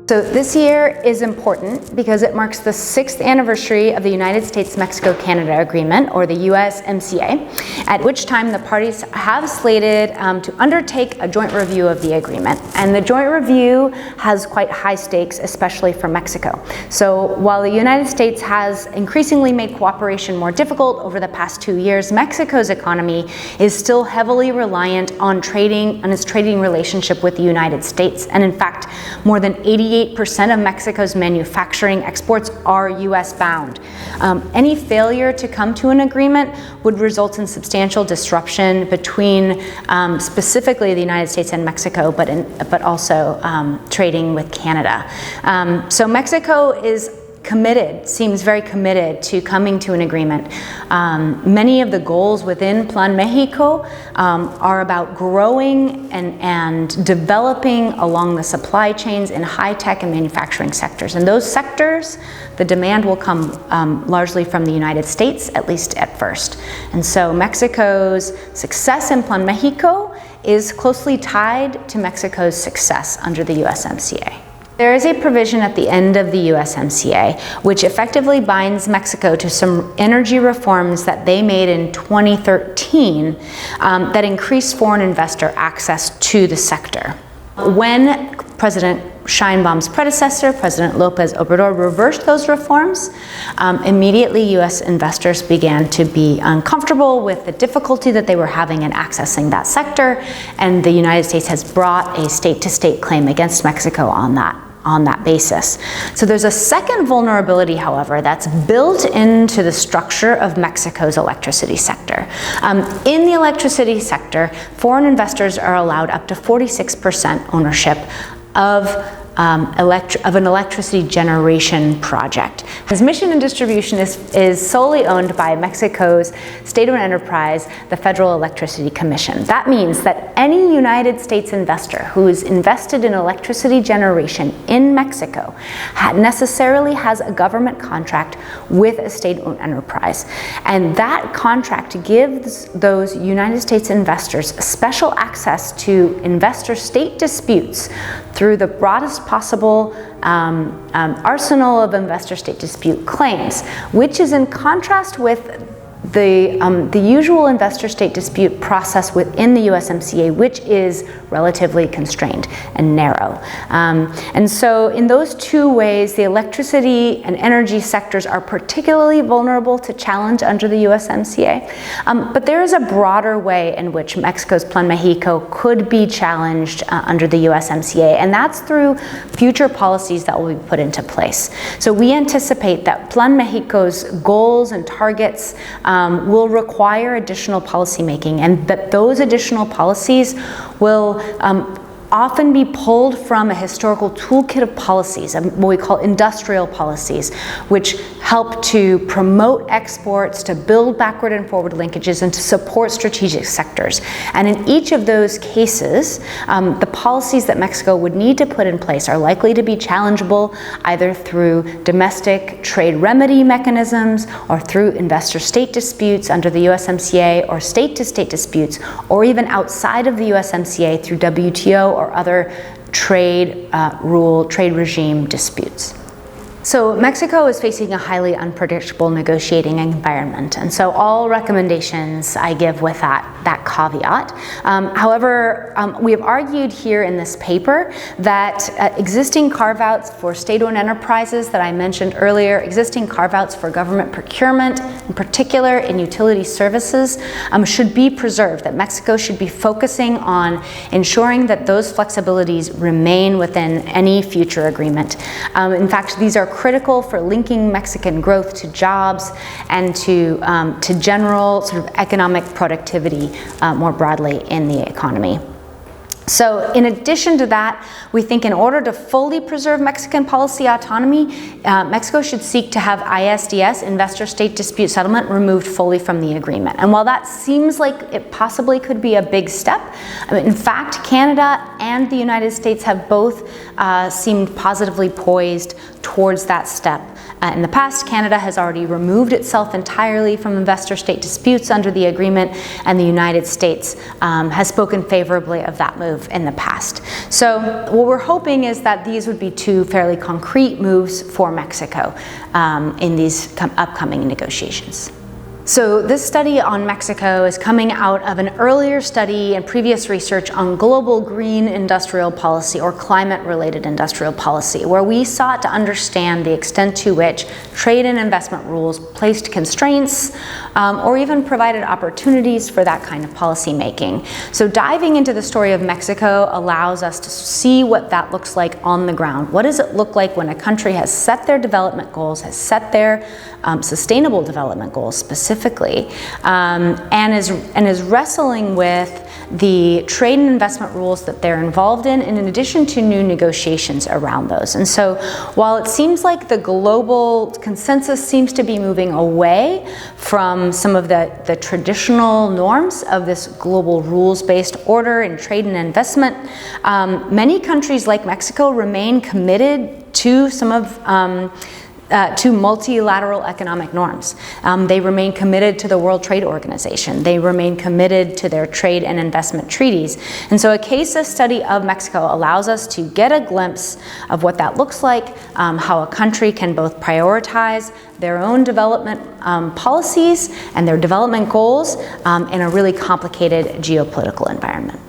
So this year is important because it marks the 6th anniversary of the United States-Mexico-Canada Agreement, or the USMCA, at which time the parties have slated to undertake a joint review of the agreement. And the joint review has quite high stakes, especially for Mexico. So while the United States has increasingly made cooperation more difficult over the past 2 years, Mexico's economy is still heavily reliant on its trading relationship with the United States. And in fact, more than 88% of Mexico's manufacturing exports are US bound. Any failure to come to an agreement would result in substantial disruption between specifically the United States and Mexico, but also trading with Canada. So Mexico seems very committed to coming to an agreement. Many of the goals within Plan Mexico are about growing and developing along the supply chains in high-tech and manufacturing sectors. And those sectors, the demand will come largely from the United States, at least at first. And so Mexico's success in Plan Mexico is closely tied to Mexico's success under the USMCA. There is a provision at the end of the USMCA which effectively binds Mexico to some energy reforms that they made in 2013 that increased foreign investor access to the sector. When President Sheinbaum's predecessor, President López Obrador, reversed those reforms, immediately US investors began to be uncomfortable with the difficulty that they were having in accessing that sector, and the United States has brought a state-to-state claim against Mexico on that basis. So there's a second vulnerability, however, that's built into the structure of Mexico's electricity sector. In the electricity sector, foreign investors are allowed up to 46% ownership of an electricity generation project. Transmission and distribution is solely owned by Mexico's state-owned enterprise, the Federal Electricity Commission. That means that any United States investor who is invested in electricity generation in Mexico necessarily has a government contract with a state-owned enterprise. And that contract gives those United States investors special access to investor-state disputes through the broadest possible arsenal of investor-state dispute claims, which is in contrast with the usual investor-state dispute process within the USMCA, which is relatively constrained and narrow. And so in those two ways, the electricity and energy sectors are particularly vulnerable to challenge under the USMCA. But there is a broader way in which Mexico's Plan Mexico could be challenged under the USMCA, and that's through future policies that will be put into place. So we anticipate that Plan Mexico's goals and targets will require additional policymaking, and that those additional policies will often be pulled from a historical toolkit of policies, what we call industrial policies, which help to promote exports, to build backward and forward linkages, and to support strategic sectors. And in each of those cases, the policies that Mexico would need to put in place are likely to be challengeable either through domestic trade remedy mechanisms or through investor-state disputes under the USMCA, or state-to-state disputes, or even outside of the USMCA through WTO or other trade regime disputes. So Mexico is facing a highly unpredictable negotiating environment, and so all recommendations I give with that caveat. However, we have argued here in this paper that existing carve-outs for state-owned enterprises that I mentioned earlier, existing carve-outs for government procurement, in particular in utility services, should be preserved, that Mexico should be focusing on ensuring that those flexibilities remain within any future agreement. In fact, these are critical for linking Mexican growth to jobs and to general sort of economic productivity more broadly in the economy. So in addition to that, we think in order to fully preserve Mexican policy autonomy, Mexico should seek to have ISDS, investor-state dispute settlement, removed fully from the agreement. And while that seems like it possibly could be a big step, in fact, Canada and the United States have both seemed positively poised towards that step In the past, Canada has already removed itself entirely from investor-state disputes under the agreement, and the United States has spoken favorably of that move in the past. So what we're hoping is that these would be two fairly concrete moves for Mexico in these upcoming negotiations. So this study on Mexico is coming out of an earlier study and previous research on global green industrial policy or climate-related industrial policy, where we sought to understand the extent to which trade and investment rules placed constraints or even provided opportunities for that kind of policy making. So diving into the story of Mexico allows us to see what that looks like on the ground. What does it look like when a country has set their development goals, has set their sustainable development goals specifically, and is wrestling with the trade and investment rules that they're involved in addition to new negotiations around those. And so while it seems like the global consensus seems to be moving away from some of the traditional norms of this global rules-based order in trade and investment, many countries like Mexico remain committed to some of to multilateral economic norms. They remain committed to the World Trade Organization. They remain committed to their trade and investment treaties. And so a case study of Mexico allows us to get a glimpse of what that looks like, how a country can both prioritize their own development policies and their development goals in a really complicated geopolitical environment.